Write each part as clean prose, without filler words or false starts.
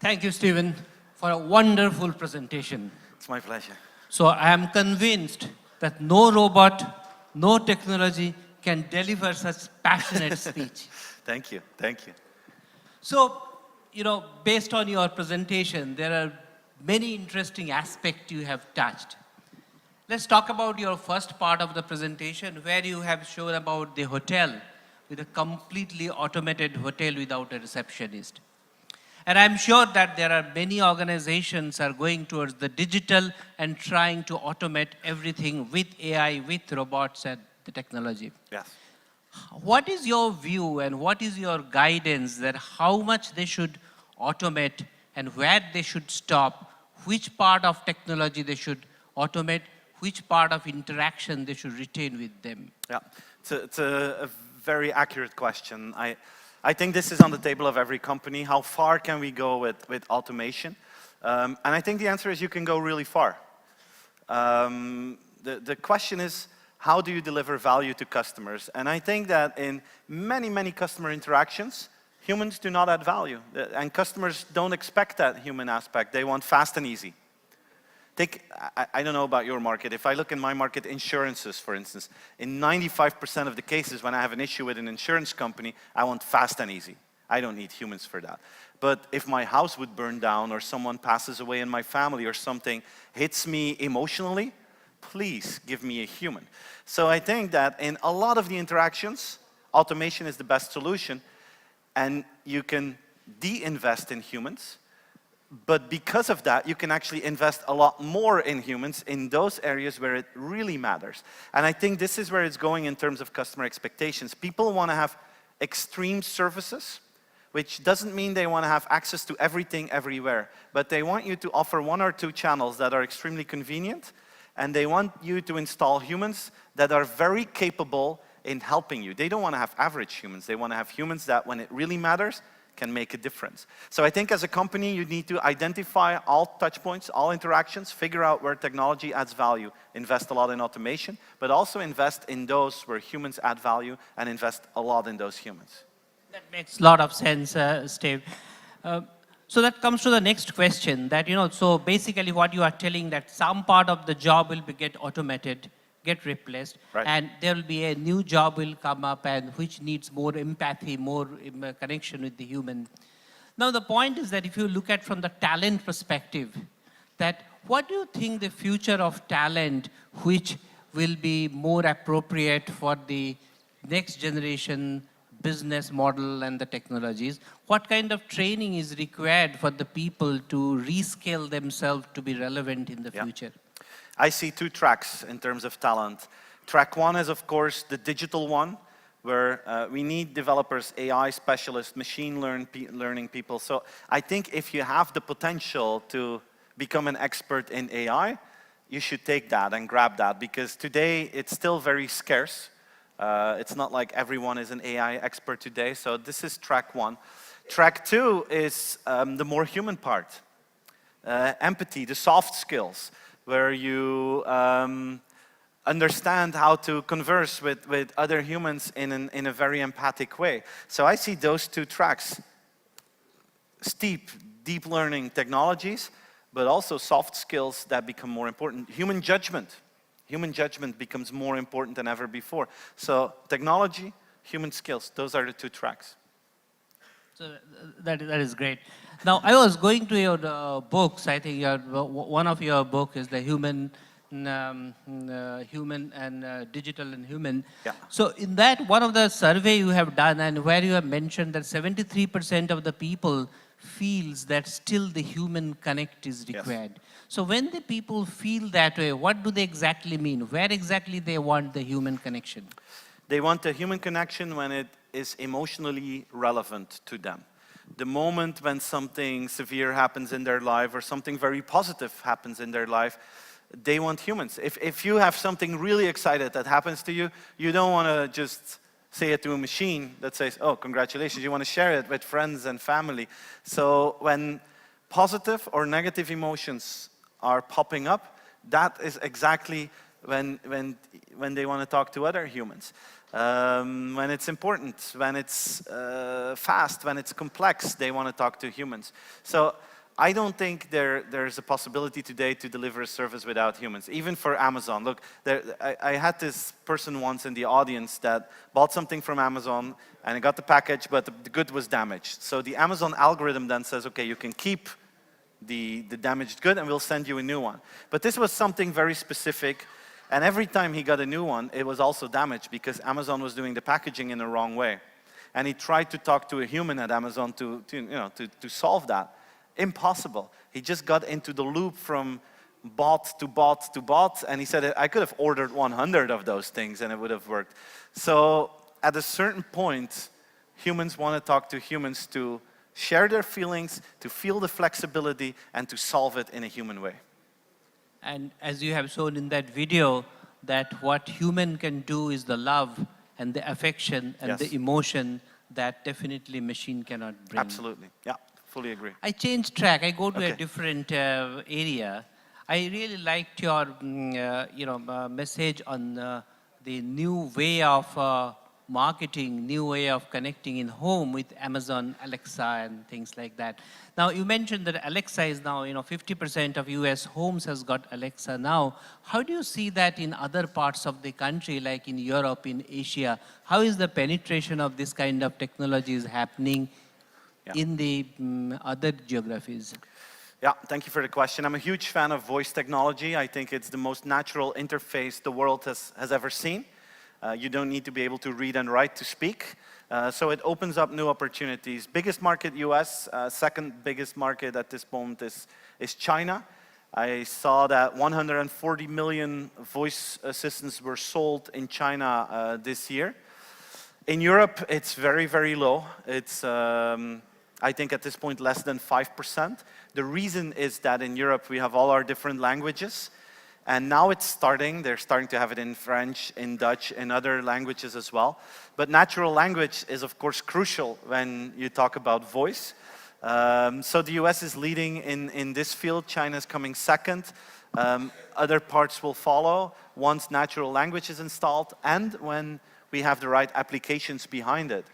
Thank you, Stephen, for a wonderful presentation. It's my pleasure. So I am convinced that no robot, no technology can deliver such passionate speech. Thank you, thank you. So, based on your presentation, there are many interesting aspects you have touched. Let's talk about your first part of the presentation, where you have shown about the hotel with a completely automated hotel without a receptionist. And I'm sure that there are many organizations are going towards the digital and trying to automate everything with AI, with robots and the technology. Yes. What is your view and what is your guidance that how much they should automate and where they should stop, which part of technology they should automate, which part of interaction they should retain with them? Yeah, it's a very accurate question. I think this is on the table of every company. How far can we go with automation? And I think the answer is you can go really far. The question is, how do you deliver value to customers? And I think that in many, many customer interactions, humans do not add value. And customers don't expect that human aspect. They want fast and easy. I don't know about your market. If I look in my market, insurances, for instance, in 95% of the cases when I have an issue with an insurance company, I want fast and easy. I don't need humans for that. But if my house would burn down or someone passes away in my family or something hits me emotionally, please give me a human. So I think that in a lot of the interactions, automation is the best solution, and you can de-invest in humans. But because of that, you can actually invest a lot more in humans in those areas where it really matters. And I think this is where it's going in terms of customer expectations. People want to have extreme services, which doesn't mean they want to have access to everything everywhere. But they want you to offer 1 or 2 channels that are extremely convenient, and they want you to install humans that are very capable in helping you. They don't want to have average humans. They want to have humans that, when it really matters, can make a difference. So I think as a company, you need to identify all touch points, all interactions, figure out where technology adds value, invest a lot in automation, but also invest in those where humans add value and invest a lot in those humans. That makes a lot of sense, Steve. So that comes to the next question that, so basically what you are telling that some part of the job will get automated, get replaced, right. And there will be a new job will come up and which needs more empathy, more connection with the human. Now the point is that if you look at from the talent perspective, that what do you think the future of talent which will be more appropriate for the next generation business model and the technologies? What kind of training is required for the people to rescale themselves to be relevant in the future? I see 2 tracks in terms of talent. Track 1 is, of course, the digital one, where we need developers, AI specialists, machine learning people. So I think if you have the potential to become an expert in AI, you should take that and grab that, because today it's still very scarce. It's not like everyone is an AI expert today, so this is track 1. Track 2 is the more human part. Empathy, the soft skills, where you understand how to converse with other humans in a very empathic way. So I see those 2 tracks. Steep, deep learning technologies, but also soft skills that become more important. Human judgment. Human judgment becomes more important than ever before. So technology, human skills, those are the 2 tracks. So that is great. Now, I was going to your books. I think one of your book is the Human and Digital and Human. Yeah. So in that, one of the survey you have done and where you have mentioned that 73% of the people feels that still the human connect is required. Yes. So when the people feel that way, what do they exactly mean? Where exactly they want the human connection? They want the human connection when it is emotionally relevant to them. The moment when something severe happens in their life or something very positive happens in their life, they want humans. If you have something really exciting that happens to you, you don't want to just say it to a machine that says, oh, congratulations. You want to share it with friends and family. So when positive or negative emotions are popping up, that is exactly when they want to talk to other humans. When it's important, when it's fast, when it's complex, they want to talk to humans. So I don't think there's a possibility today to deliver a service without humans, even for Amazon. Look, I had this person once in the audience that bought something from Amazon and got the package, but the good was damaged. So the Amazon algorithm then says, okay, you can keep the damaged good and we'll send you a new one. But this was something very specific, and every time he got a new one, it was also damaged because Amazon was doing the packaging in the wrong way. And he tried to talk to a human at Amazon to solve that. Impossible. He just got into the loop from bot to bot to bot, and he said, I could have ordered 100 of those things and it would have worked. So at a certain point, humans want to talk to humans to share their feelings, to feel the flexibility, and to solve it in a human way. And as you have shown in that video, that what human can do is the love and the affection and the emotion that definitely machine cannot bring. Absolutely, yeah. Fully agree. I changed track. I go to a different area. I really liked your message on the new way of marketing, new way of connecting in home with Amazon Alexa and things like that. Now, you mentioned that Alexa is now, 50% of US homes has got Alexa now. How do you see that in other parts of the country, like in Europe, in Asia? How is the penetration of this kind of technologies happening in the other geographies? Yeah, thank you for the question. I'm a huge fan of voice technology. I think it's the most natural interface the world has ever seen. You don't need to be able to read and write to speak. So it opens up new opportunities. Biggest market, US. Second biggest market at this moment is China. I saw that 140 million voice assistants were sold in China this year. In Europe, it's very, very low. It's, I think at this point, less than 5%. The reason is that in Europe, we have all our different languages. And now it's starting. They're starting to have it in French, in Dutch, in other languages as well. But natural language is, of course, crucial when you talk about voice. So the US is leading in this field. China is coming second. Other parts will follow once natural language is installed and when we have the right applications behind it.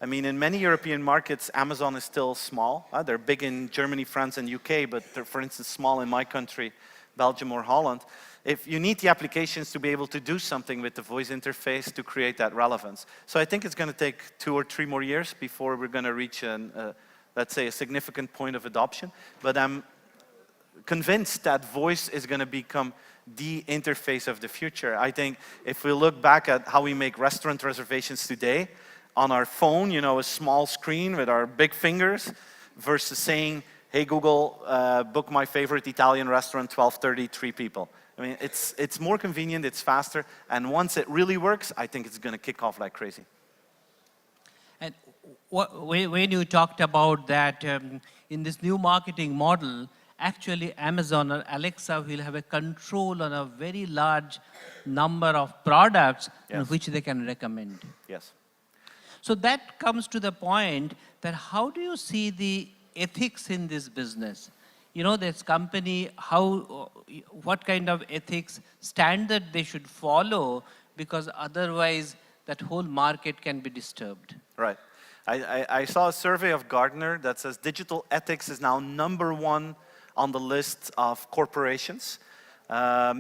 I mean, in many European markets, Amazon is still small. They're big in Germany, France, and UK, but they're, for instance, small in my country, Belgium or Holland. If you need the applications to be able to do something with the voice interface to create that relevance. So I think it's going to take 2 or 3 more years before we're going to reach, let's say, a significant point of adoption. But I'm convinced that voice is going to become the interface of the future. I think if we look back at how we make restaurant reservations today, on our phone, a small screen with our big fingers, versus saying, hey Google, book my favorite Italian restaurant, 12:30, 3 people. I mean, it's more convenient, it's faster, and once it really works, I think it's going to kick off like crazy. And when you talked about that, in this new marketing model, actually Amazon or Alexa will have a control on a very large number of products in which they can recommend. Yes. So that comes to the point that how do you see the ethics in this business? This company, what kind of ethics standard they should follow, because otherwise that whole market can be disturbed. Right. I saw a survey of Gartner that says digital ethics is now #1 on the list of corporations.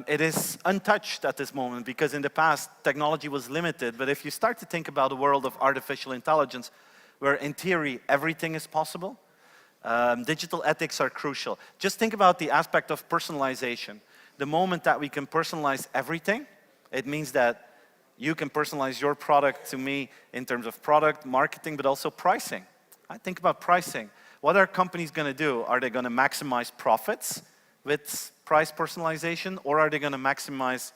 It is untouched at this moment because in the past technology was limited, but if you start to think about a world of artificial intelligence where in theory everything is possible, digital ethics are crucial. Just think about the aspect of personalization. The moment that we can personalize everything, it means that you can personalize your product to me in terms of product, marketing, but also pricing. I think about pricing. What are companies going to do? Are they going to maximize profits with price personalization, or are they going to maximize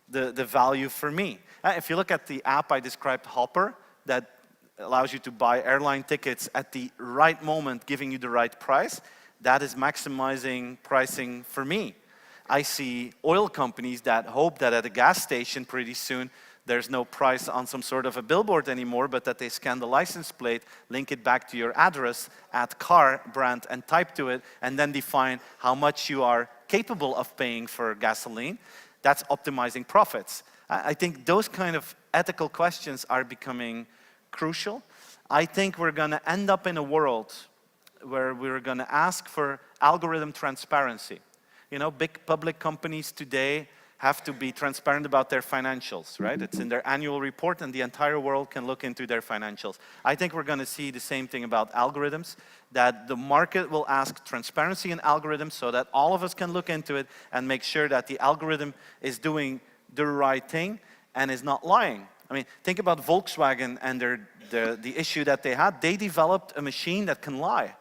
the value for me? If you look at the app I described, Hopper, that allows you to buy airline tickets at the right moment, giving you the right price, that is maximizing pricing for me. I see oil companies that hope that at a gas station pretty soon there's no price on some sort of a billboard anymore, but that they scan the license plate, link it back to your address, add car, brand, and type to it, and then define how much you are capable of paying for gasoline. That's optimizing profits. I think those kind of ethical questions are becoming crucial. I think we're going to end up in a world where we're going to ask for algorithm transparency. You know, big public companies today have to be transparent about their financials, right? It's in their annual report and the entire world can look into their financials. I think we're going to see the same thing about algorithms, that the market will ask transparency in algorithms so that all of us can look into it and make sure that the algorithm is doing the right thing and is not lying. I mean, think about Volkswagen and the issue that they had. They developed a machine that can lie.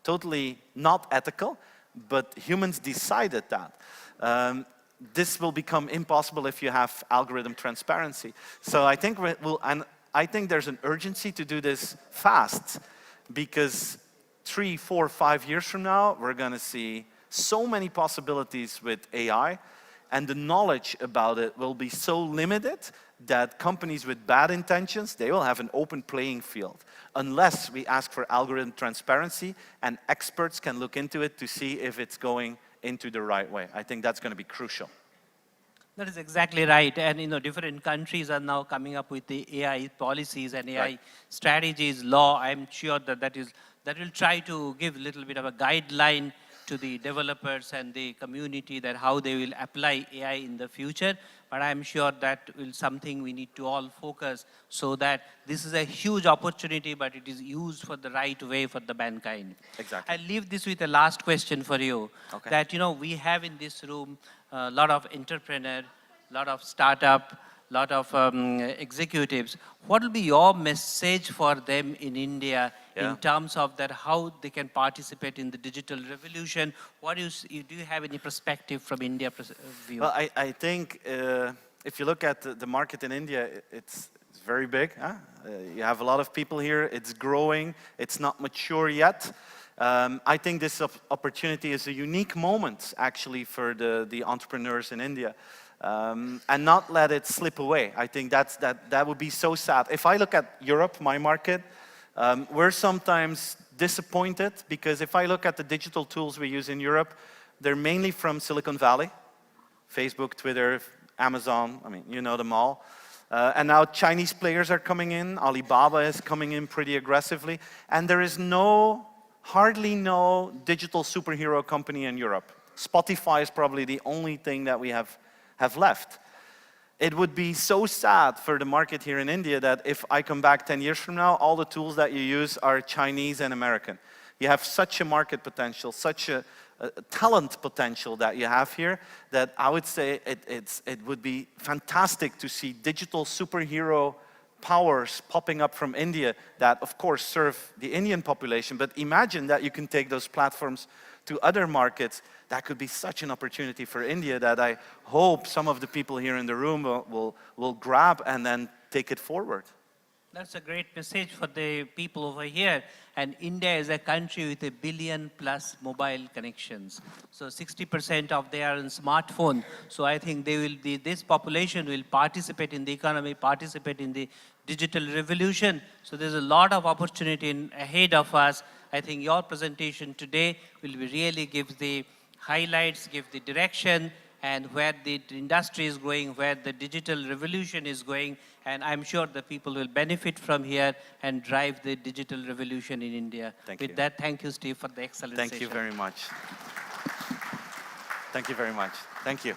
Totally not ethical, but humans decided that. This will become impossible if you have algorithm transparency. So I think I think there's an urgency to do this fast, because 3, 4, 5 years from now, we're going to see so many possibilities with AI, and the knowledge about it will be so limited that companies with bad intentions, they will have an open playing field, unless we ask for algorithm transparency and experts can look into it to see if it's going into the right way. I think that's going to be crucial. That is exactly right. And you know, different countries are now coming up with the AI policies and AI strategies, law. I'm sure that will try to give a little bit of a guideline to the developers and the community that how they will apply AI in the future. But I'm sure that will something we need to all focus, so that this is a huge opportunity, but it is used for the right way for the mankind. Exactly. I'll leave this with a last question for you. Okay. That, you know, we have in this room a lot of entrepreneurs, a lot of startup, lot of executives. What will be your message for them in India in terms of that, how they can participate in the digital revolution? What do you have any perspective from India view? Well, I think if you look at the market in India, it's very big. Huh? You have a lot of people here. It's growing. It's not mature yet. I think this opportunity is a unique moment, actually, for the entrepreneurs in India. And not let it slip away. I think that would be so sad. If I look at Europe, my market, we're sometimes disappointed, because if I look at the digital tools we use in Europe, they're mainly from Silicon Valley. Facebook, Twitter, Amazon, I mean, you know them all. And now Chinese players are coming in. Alibaba is coming in pretty aggressively. And there is hardly no digital superhero company in Europe. Spotify is probably the only thing that we have left. It would be so sad for the market here in India that if I come back 10 years from now, all the tools that you use are Chinese and American. You have such a market potential, such a talent potential that you have here, that I would say it would be fantastic to see digital superhero powers popping up from India that, of course, serve the Indian population. But imagine that you can take those platforms to other markets. That could be such an opportunity for India that I hope some of the people here in the room will grab and then take it forward. That's a great message for the people over here. And India is a country with 1 billion+ mobile connections. So 60% of they are in smartphone. So I think this population will participate in the economy, participate in the digital revolution. So there's a lot of opportunity ahead of us. I think your presentation today will really give the highlights, give the direction, and where the industry is going, where the digital revolution is going. And I'm sure the people will benefit from here and drive the digital revolution in India. With that, thank you, Steve, for the excellent session. Thank you very much. Thank you very much. Thank you.